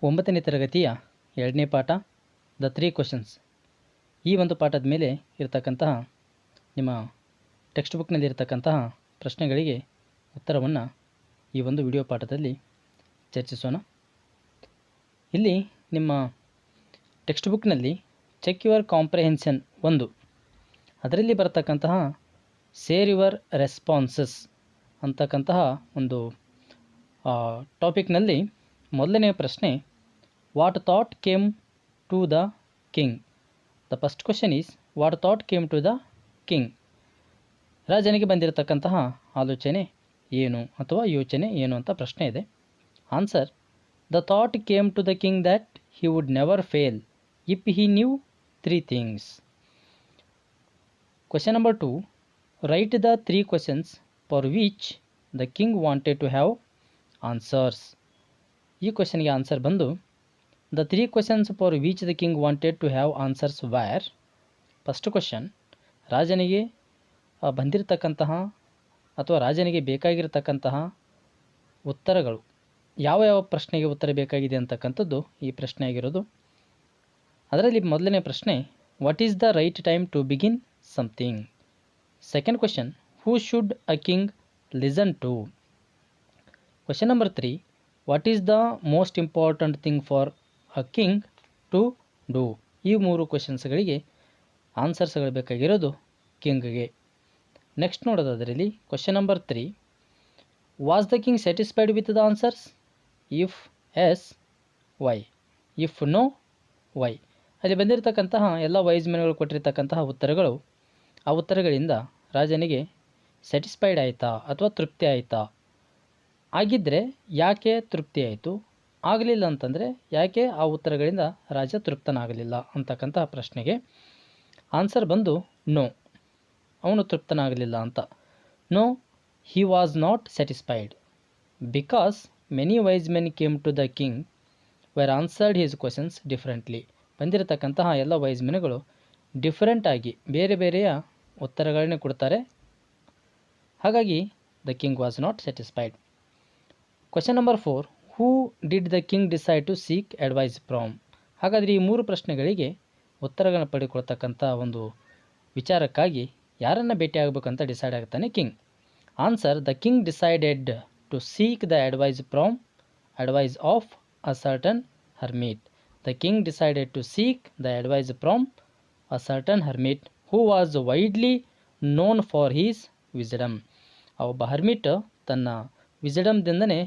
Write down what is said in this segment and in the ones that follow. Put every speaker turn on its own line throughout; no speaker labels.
ಒಂಬತ್ತನೇ ತರಗತಿಯ 2ನೇ ಪಾಠ ದ 3 ಕ್ವೆಶನ್ಸ್. ಈ ಒಂದು ಪಾಠದ ಮೇಲೆ ಇರತಕ್ಕಂತಹ ನಿಮ್ಮ ಟೆಕ್ಸ್ಟ್ ಬುಕ್ನಲ್ಲಿ ಇರತಕ್ಕಂತಹ ಪ್ರಶ್ನೆಗಳಿಗೆ ಉತ್ತರವನ್ನು ಈ ಒಂದು ವಿಡಿಯೋ ಪಾಠದಲ್ಲಿ ಚರ್ಚಿಸೋಣ. ಇಲ್ಲಿ ನಿಮ್ಮ ಟೆಕ್ಸ್ಟ್ ಬುಕ್ನಲ್ಲಿ ಚೆಕ್ ಯುವರ್ ಕಾಂಪ್ರಿಹೆನ್ಷನ್ 1 ಅದರಲ್ಲಿ ಬರತಕ್ಕಂತಹ ಸೇರ್ ಯುವರ್ ರೆಸ್ಪಾನ್ಸಸ್ ಅಂತಕ್ಕಂತಹ ಒಂದು ಟಾಪಿಕ್ನಲ್ಲಿ ಮೊದಲನೆಯ ಪ್ರಶ್ನೆ, what thought came to the king? The first question is what thought came to the king. ರಾಜನಿಗೆ ಬಂದಿರತಕ್ಕಂತಹ ಆಲೋಚನೆ ಏನು ಅಥವಾ ಯೋಚನೆ ಏನು ಅಂತ ಪ್ರಶ್ನೆ ಇದೆ. Answer, the thought came to the king that he would never fail if he knew 3 things. Question number 2, write the 3 questions for which the king wanted to have answers. ಈ ಕ್ವೆಶನ್ಗೆ ಆನ್ಸರ್ ಬಂದು, the 3 questions for which the king wanted to have answers were. First question, ರಾಜನಿಗೆ ಬಂದಿರತಕ್ಕಂತಹ ಅಥವಾ ರಾಜನಿಗೆ ಬೇಕಾಗಿರತಕ್ಕಂತಹ ಉತ್ತರಗಳು, ಯಾವ ಯಾವ ಪ್ರಶ್ನೆಗೆ ಉತ್ತರ ಬೇಕಾಗಿದೆ ಅಂತಕ್ಕಂಥದ್ದು ಈ ಪ್ರಶ್ನೆ ಆಗಿರೋದು. ಅದರಲ್ಲಿ ಮೊದಲನೇ ಪ್ರಶ್ನೆ, what is the right time to begin something. Second question, who should a king listen to. Question number 3, what is the most important thing for a king to do. ಈ 3 ಕ್ವೆಶನ್ಸ್ಗಳಿಗೆ ಆನ್ಸರ್ಸ್ಗಳು ಬೇಕಾಗಿರೋದು ಕಿಂಗ್ಗೆ. ನೆಕ್ಸ್ಟ್ ನೋಡೋದಾದ್ರಲ್ಲಿ question number 3, was the king satisfied with the answers? If yes, why? If no, why? ಅಲ್ಲಿ ಬಂದಿರತಕ್ಕಂತಹ ಎಲ್ಲ wise ಮೆನ್ಗಳು ಕೊಟ್ಟಿರ್ತಕ್ಕಂತಹ ಉತ್ತರಗಳು, ಆ ಉತ್ತರಗಳಿಂದ ರಾಜನಿಗೆ ಸ್ಯಾಟಿಸ್ಫೈಡ್ ಆಯಿತಾ ಅಥವಾ ತೃಪ್ತಿ ಆಯಿತಾ? ಆಗಿದ್ದರೆ ಯಾಕೆ ತೃಪ್ತಿ ಆಯಿತು, ಆಗಲಿಲ್ಲ ಅಂತಂದರೆ ಯಾಕೆ ಆ ಉತ್ತರಗಳಿಂದ ರಾಜ ತೃಪ್ತನಾಗಲಿಲ್ಲ ಅಂತಕ್ಕಂತಹ ಪ್ರಶ್ನೆಗೆ ಆನ್ಸರ್ ಬಂದು ನೋ, ಅವನು ತೃಪ್ತನಾಗಲಿಲ್ಲ ಅಂತ. No, he was not satisfied because many wise men came to the king were answered his questions differently. ಬಂದಿರತಕ್ಕಂತಹ ಎಲ್ಲ ವೈಸ್ ಮೆನ್ಗಳು ಡಿಫ್ರೆಂಟಾಗಿ ಬೇರೆ ಬೇರೆಯ ಉತ್ತರಗಳನ್ನೇ ಕೊಡ್ತಾರೆ. ಹಾಗಾಗಿ the king was not satisfied. Question number 4, who did the king decide to seek advice from. ಹಾಗಾದರೆ ಈ 3 ಪ್ರಶ್ನೆಗಳಿಗೆ ಉತ್ತರಗಳನ್ನು ಪಡೆದುಕೊಳ್ತಕ್ಕಂಥ ಒಂದು ವಿಚಾರಕ್ಕಾಗಿ ಯಾರನ್ನು ಭೇಟಿ ಆಗಬೇಕಂತ ಡಿಸೈಡ್ ಆಗ್ತಾನೆ king. Answer, the king decided to seek the advice of a certain hermit. The king decided to seek the advice from a certain hermit who was widely known for his wisdom. ಆ ಒಬ್ಬ hermit ತನ್ನ ವಿಸ್ಡಮ್ದಿಂದನೇ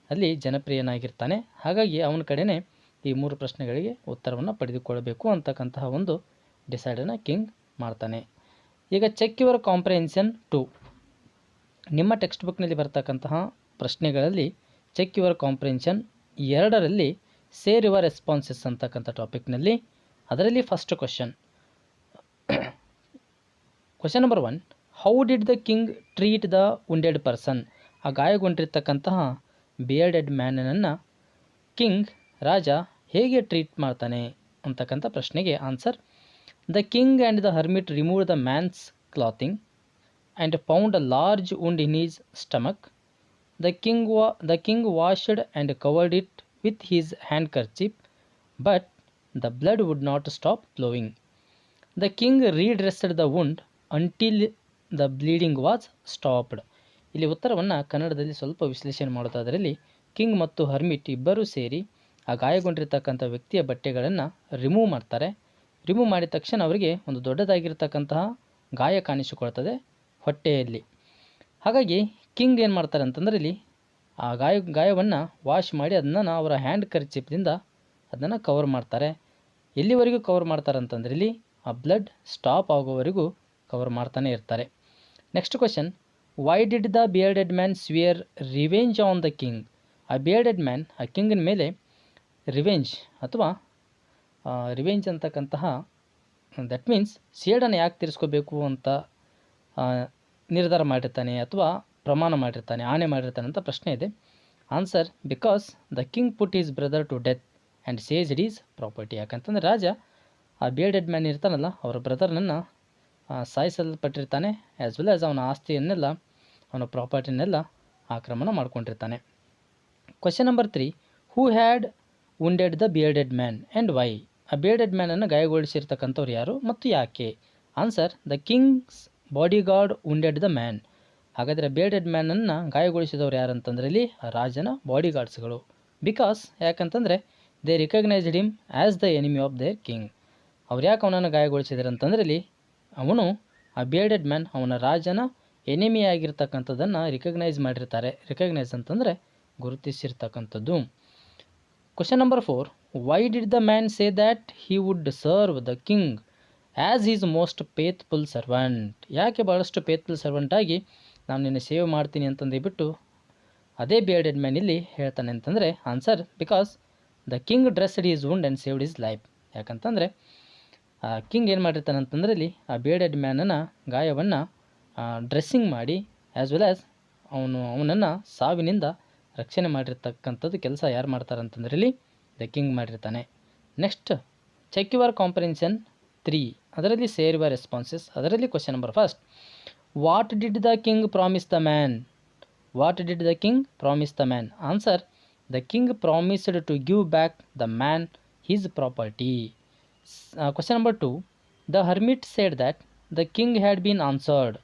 ಅಲ್ಲಿ ಜನಪ್ರಿಯನಾಗಿರ್ತಾನೆ. ಹಾಗಾಗಿ ಅವನ ಕಡೆನೇ ಈ 3 ಪ್ರಶ್ನೆಗಳಿಗೆ ಉತ್ತರವನ್ನು ಪಡೆದುಕೊಳ್ಳಬೇಕು ಅಂತಕ್ಕಂತಹ ಒಂದು ಡಿಸೈಡನ್ನು ಕಿಂಗ್ ಮಾಡ್ತಾನೆ. ಈಗ ಚೆಕ್ ಯುವರ್ ಕಾಂಪ್ರಿಹೆನ್ಷನ್ 2. ನಿಮ್ಮ ಟೆಕ್ಸ್ಟ್ ಬುಕ್ನಲ್ಲಿ ಬರ್ತಕ್ಕಂತಹ ಪ್ರಶ್ನೆಗಳಲ್ಲಿ ಚೆಕ್ ಯುವರ್ ಕಾಂಪ್ರಿಹೆನ್ಷನ್ 2ರಲ್ಲಿ ಸೇರ್ ಯುವರ್ ರೆಸ್ಪಾನ್ಸಸ್ ಅಂತಕ್ಕಂಥ ಟಾಪಿಕ್ನಲ್ಲಿ ಅದರಲ್ಲಿ first question number 1, how did the king treat the wounded person. ಆ ಗಾಯಗೊಂಡಿರ್ತಕ್ಕಂತಹ ಬಿಯರ್ಡೆಡ್ ಮ್ಯಾನನ್ನು ಕಿಂಗ್, ರಾಜ ಹೇಗೆ ಟ್ರೀಟ್ ಮಾಡ್ತಾನೆ ಅಂತಕ್ಕಂಥ ಪ್ರಶ್ನೆಗೆ answer, the king and the hermit remove the man's clothing and found a large wound in his stomach. The king washed and covered it with his handkerchief but the blood would not stop flowing. The king redressed the wound until the bleeding was stopped. ಇಲ್ಲಿ ಉತ್ತರವನ್ನು ಕನ್ನಡದಲ್ಲಿ ಸ್ವಲ್ಪ ವಿಶ್ಲೇಷಣೆ ಮಾಡೋದಾದರಲ್ಲಿ, king ಮತ್ತು hermit ಇಬ್ಬರೂ ಸೇರಿ ಆ ಗಾಯಗೊಂಡಿರ್ತಕ್ಕಂಥ ವ್ಯಕ್ತಿಯ ಬಟ್ಟೆಗಳನ್ನು ರಿಮೂವ್ ಮಾಡ್ತಾರೆ. ರಿಮೂವ್ ಮಾಡಿದ ತಕ್ಷಣ ಅವರಿಗೆ ಒಂದು ದೊಡ್ಡದಾಗಿರ್ತಕ್ಕಂತಹ ಗಾಯ ಕಾಣಿಸಿಕೊಳ್ತದೆ ಹೊಟ್ಟೆಯಲ್ಲಿ. ಹಾಗಾಗಿ ಕಿಂಗ್ ಏನು ಮಾಡ್ತಾರೆ ಅಂತಂದರೆ ಇಲ್ಲಿ ಆ ಗಾಯವನ್ನು ವಾಶ್ ಮಾಡಿ ಅದನ್ನು ಅವರ ಹ್ಯಾಂಡ್ ಕರ್ಚಿಪ್ದಿಂದ ಅದನ್ನು ಕವರ್ ಮಾಡ್ತಾರೆ. ಎಲ್ಲಿವರೆಗೂ ಕವರ್ ಮಾಡ್ತಾರೆ ಅಂತಂದರೆ ಇಲ್ಲಿ ಆ ಬ್ಲಡ್ ಸ್ಟಾಪ್ ಆಗೋವರೆಗೂ ಕವರ್ ಮಾಡ್ತಾನೆ ಇರ್ತಾರೆ. Next question, why did the bearded man swear revenge on the king. ಆ ಬಿಯರ್ಡೆಡ್ ಮ್ಯಾನ್ ಆ ಕಿಂಗಿನ ಮೇಲೆ ರಿವೆಂಜ್ ಅಥವಾ ರಿವೆಂಜ್ ಅಂತಕ್ಕಂತಹ ದಟ್ ಮೀನ್ಸ್ ಸೇಡನ್ನು ಯಾಕೆ ತೀರಿಸ್ಕೋಬೇಕು ಅಂತ ನಿರ್ಧಾರ ಮಾಡಿರ್ತಾನೆ ಅಥವಾ ಪ್ರಮಾಣ ಮಾಡಿರ್ತಾನೆ, ಆಣೆ ಮಾಡಿರ್ತಾನೆ ಅಂತ ಪ್ರಶ್ನೆ ಇದೆ. Answer, because the king put his brother to death and seized his property. ಯಾಕಂತಂದರೆ ರಾಜ ಆ ಬಿಯರ್ಡೆಡ್ ಮ್ಯಾನ್ ಇರ್ತಾನಲ್ಲ ಅವರ ಬ್ರದರ್ನನ್ನು ಸಾಯಿಸಲ್ಪಟ್ಟಿರ್ತಾನೆ, ಆ್ಯಸ್ ವೆಲ್ ಆಸ್ ಅವನ ಆಸ್ತಿಯನ್ನೆಲ್ಲ, ಅವನ ಪ್ರಾಪರ್ಟಿನೆಲ್ಲ ಆಕ್ರಮಣ ಮಾಡ್ಕೊಂಡಿರ್ತಾನೆ. Question number 3, who had wounded the bearded man and why? ಆ ಬಿಯರ್ಡೆಡ್ ಮ್ಯಾನನ್ನು ಗಾಯಗೊಳಿಸಿರ್ತಕ್ಕಂಥವ್ರು ಯಾರು ಮತ್ತು ಯಾಕೆ? Answer, the king's bodyguard wounded the man. ಹಾಗಾದರೆ ಬಿಯರ್ಡೆಡ್ ಮ್ಯಾನನ್ನು ಗಾಯಗೊಳಿಸಿದವರು ಯಾರಂತಂದ್ರೆ ಇಲ್ಲಿ ರಾಜನ ಬಾಡಿಗಾರ್ಡ್ಸ್ಗಳು. ಬಿಕಾಸ್, ಯಾಕಂತಂದರೆ they recognised him as the enemy of their king. ಅವ್ರು ಯಾಕೆ ಅವನನ್ನು ಗಾಯಗೊಳಿಸಿದ್ರು ಅಂತಂದ್ರೆ ಇಲ್ಲಿ ಅವನು, ಆ ಬಿಯರ್ಡೆಡ್ ಮ್ಯಾನ್, ಅವನ ರಾಜನ ಎನಿಮಿ ಆಗಿರ್ತಕ್ಕಂಥದ್ದನ್ನು ರಿಕಗ್ನೈಸ್ ಮಾಡಿರ್ತಾರೆ. ರಿಕಗ್ನೈಸ್ ಅಂತಂದರೆ ಗುರುತಿಸಿರ್ತಕ್ಕಂಥದ್ದು. Question number 4, why did the man say that he would serve the king as his most faithful servant? ಯಾಕೆ ಭಾಳಷ್ಟು ಫೇತ್ಫುಲ್ ಸರ್ವೆಂಟ್ ಆಗಿ ನಾನು ನಿನ್ನ ಸೇವೆ ಮಾಡ್ತೀನಿ ಅಂತಂದೇಬಿಟ್ಟು ಅದೇ ಬಿಯರ್ಡೆಡ್ ಮ್ಯಾನ್ ಇಲ್ಲಿ ಹೇಳ್ತಾನೆ ಅಂತಂದರೆ answer, because the king dressed is ವುಂಡ್ and saved is life. ಯಾಕಂತಂದರೆ ಆ ಕಿಂಗ್ ಏನು ಮಾಡಿರ್ತಾನೆ ಅಂತಂದರೆ ಇಲ್ಲಿ ಆ ಬಿಯರ್ಡೆಡ್ ಮ್ಯಾನನ ಗಾಯವನ್ನು ಡ್ರೆಸ್ಸಿಂಗ್ ಮಾಡಿ ಆ್ಯಸ್ ವೆಲ್ ಆ್ಯಸ್ ಅವನನ್ನು ಸಾವಿನಿಂದ ರಕ್ಷಣೆ ಮಾಡಿರ್ತಕ್ಕಂಥದ್ದು ಕೆಲಸ ಯಾರು ಮಾಡ್ತಾರೆ ಅಂತಂದ್ರೆ ಇಲ್ಲಿ ದ ಕಿಂಗ್ ಮಾಡಿರ್ತಾನೆ. ನೆಕ್ಸ್ಟ್, ಚೆಕ್ ಯುವರ್ ಕಾಂಪ್ರಿಹೆನ್ಷನ್ 3, ಅದರಲ್ಲಿ ಸೇರ್ ಯುವರ್ ರೆಸ್ಪಾನ್ಸಸ್. ಅದರಲ್ಲಿ question number 1, what did the king promise the man? What did the king promise the man? Answer, the king promised to give back the man his property. Question number 2, the hermit said that the king had been answered.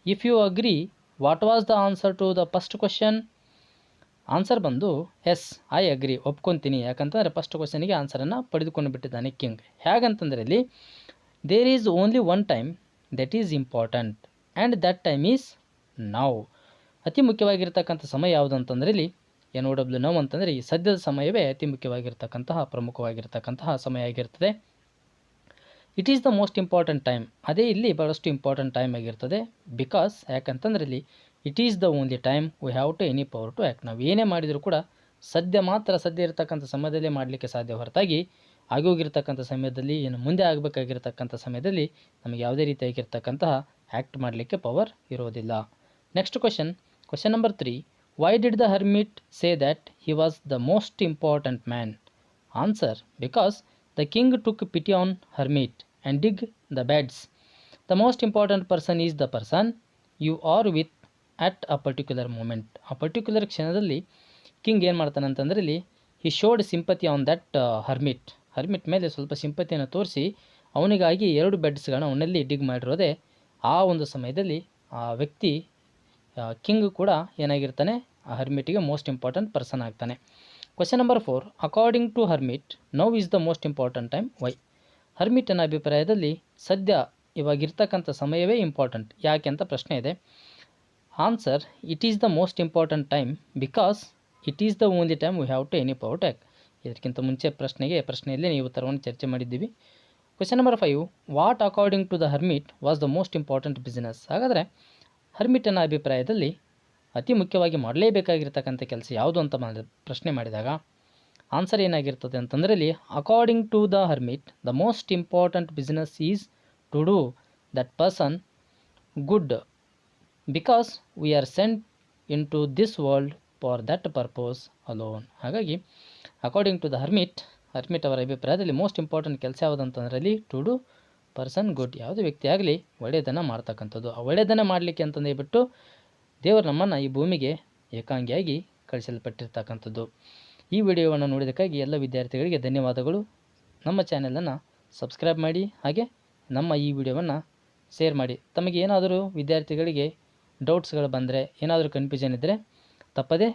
If you agree, what was the answer to the first question? Answer ಬಂದು S, I agree, ಒಪ್ಕೊತೀನಿ. ಯಾಕಂತಂದರೆ first ಕ್ವಶನಿಗೆ ಆನ್ಸರನ್ನು ಪಡೆದುಕೊಂಡು ಬಿಟ್ಟಿದ್ದಾನೆ king. ಹೇಗಂತಂದರೆ ಇಲ್ಲಿ there is only one time that is important and that time is now. ಅತಿ ಮುಖ್ಯವಾಗಿರ್ತಕ್ಕಂಥ ಸಮಯ ಯಾವುದು ಅಂತಂದರೆ ಇಲ್ಲಿ NOW ನೌ ಅಂತಂದರೆ ಈ ಸದ್ಯದ ಸಮಯವೇ ಅತಿ ಮುಖ್ಯವಾಗಿರ್ತಕ್ಕಂತಹ ಪ್ರಮುಖವಾಗಿರ್ತಕ್ಕಂತಹ ಸಮಯ ಆಗಿರ್ತದೆ. It is the most important time, ಅದೇ ಇಲ್ಲಿ ಭಾಳಷ್ಟು ಇಂಪಾರ್ಟೆಂಟ್ ಟೈಮ್ ಆಗಿರ್ತದೆ. ಬಿಕಾಸ್, ಯಾಕಂತಂದರೆ ಇಲ್ಲಿ it is the only time we have to any power to act. ನಾವು ಏನೇ ಮಾಡಿದರೂ ಕೂಡ ಸದ್ಯ ಇರತಕ್ಕಂಥ ಸಮಯದಲ್ಲೇ ಮಾಡಲಿಕ್ಕೆ ಸಾಧ್ಯ, ಹೊರತಾಗಿ ಆಗೋಗಿರ್ತಕ್ಕಂಥ ಸಮಯದಲ್ಲಿ, ಏನು ಮುಂದೆ ಆಗಬೇಕಾಗಿರ್ತಕ್ಕಂಥ ಸಮಯದಲ್ಲಿ ನಮಗೆ ಯಾವುದೇ ರೀತಿಯಾಗಿರ್ತಕ್ಕಂತಹ ಆ್ಯಕ್ಟ್ ಮಾಡಲಿಕ್ಕೆ ಪವರ್ ಇರೋದಿಲ್ಲ. Next question number 3, why did the hermit say that he was the most important man? Answer, because the king took pity on hermit and dig the beds. The most important person is the person you are with at a particular moment. ಆ particular ಕ್ಷಣದಲ್ಲಿ king ಏನು ಮಾಡ್ತಾನೆ ಅಂತಂದರೆ ಇಲ್ಲಿ he showed sympathy on that hermit ಮೇಲೆ ಸ್ವಲ್ಪ ಸಿಂಪತಿಯನ್ನು ತೋರಿಸಿ ಅವನಿಗಾಗಿ 2 ಬೆಡ್ಸ್ಗಳನ್ನ ಅವನಲ್ಲಿ ಡಿಗ್ ಮಾಡಿರೋದೆ ಆ ಒಂದು ಸಮಯದಲ್ಲಿ ಆ ವ್ಯಕ್ತಿ ಕಿಂಗ್ ಕೂಡ ಏನಾಗಿರ್ತಾನೆ, ಆ ಹರ್ಮಿಟಿಗೆ ಮೋಸ್ಟ್ ಇಂಪಾರ್ಟೆಂಟ್ ಪರ್ಸನ್ ಆಗ್ತಾನೆ. Question number 4, according to hermit now is the most important time why? ಹರ್ಮಿಟನ ಅಭಿಪ್ರಾಯದಲ್ಲಿ ಸದ್ಯ ಇವಾಗಿರ್ತಕ್ಕಂಥ ಸಮಯವೇ ಇಂಪಾರ್ಟೆಂಟ್, ಯಾಕೆ ಅಂತ ಪ್ರಶ್ನೆ ಇದೆ. Answer, it is the most important time because it is the only time we have to any power to act. ಇದಕ್ಕಿಂತ ಮುಂಚೆ ಪ್ರಶ್ನೆಯಲ್ಲಿ ನೀವು ಉತ್ತರವನ್ನು ಚರ್ಚೆ ಮಾಡಿದ್ದೀವಿ. Question number 5, what according to the hermit was the most important business? ಹಾಗಾದರೆ ಹರ್ಮಿಟನ ಅಭಿಪ್ರಾಯದಲ್ಲಿ ಅತಿ ಮುಖ್ಯವಾಗಿ ಮಾಡಲೇಬೇಕಾಗಿರ್ತಕ್ಕಂಥ ಕೆಲಸ ಯಾವುದು ಅಂತ ಪ್ರಶ್ನೆ ಮಾಡಿದಾಗ ಆನ್ಸರ್ ಏನಾಗಿರ್ತದೆ ಅಂತಂದರೆ ಇಲ್ಲಿ according to the hermit the most important business is to do that person good because we are sent into this world for that purpose alone. ಹಾಗಾಗಿ ಅಕಾರ್ಡಿಂಗ್ ಟು ದ ಹರ್ಮಿಟ್ ಅವರ ಅಭಿಪ್ರಾಯದಲ್ಲಿ most important ಕೆಲಸ ಯಾವುದು ಅಂತಂದರೆ ಅಲ್ಲಿ to do person good. ಯಾವುದೇ ವ್ಯಕ್ತಿ ಆಗಲಿ ಒಳ್ಳೆಯದನ್ನು ಮಾಡ್ತಕ್ಕಂಥದ್ದು. ಆ ಒಳ್ಳೆಯದನ್ನು ಮಾಡಲಿಕ್ಕೆ ಅಂತಂದೇಳ್ಬಿಟ್ಟು ದೇವರು ನಮ್ಮನ್ನು ಈ ಭೂಮಿಗೆ ಏಕಾಂಗಿಯಾಗಿ ಕಳಿಸಲ್ಪಟ್ಟಿರ್ತಕ್ಕಂಥದ್ದು. ಈ ವಿಡಿಯೋವನ್ನು ನೋಡಿದ್ದಕ್ಕಾಗಿ ಎಲ್ಲ ವಿದ್ಯಾರ್ಥಿಗಳಿಗೆ ಧನ್ಯವಾದಗಳು. ನಮ್ಮ ಚಾನೆಲನ್ನು ಸಬ್ಸ್ಕ್ರೈಬ್ ಮಾಡಿ, ಹಾಗೆ ನಮ್ಮ ಈ ವಿಡಿಯೋವನ್ನು ಶೇರ್ ಮಾಡಿ. ತಮಗೆ ಏನಾದರೂ ವಿದ್ಯಾರ್ಥಿಗಳಿಗೆ ಡೌಟ್ಸ್ಗಳು ಬಂದರೆ, ಏನಾದರೂ ಕನ್ಫ್ಯೂಷನ್ ಇದ್ದರೆ ತಪ್ಪದೇ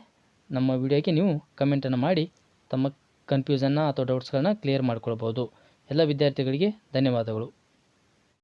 ನಮ್ಮ ವಿಡಿಯೋಗೆ ನೀವು ಕಮೆಂಟನ್ನು ಮಾಡಿ ತಮ್ಮ ಕನ್ಫ್ಯೂಷನ್ನ ಅಥವಾ ಡೌಟ್ಸ್ಗಳನ್ನ ಕ್ಲಿಯರ್ ಮಾಡ್ಕೊಳ್ಬೋದು. ಎಲ್ಲ ವಿದ್ಯಾರ್ಥಿಗಳಿಗೆ ಧನ್ಯವಾದಗಳು.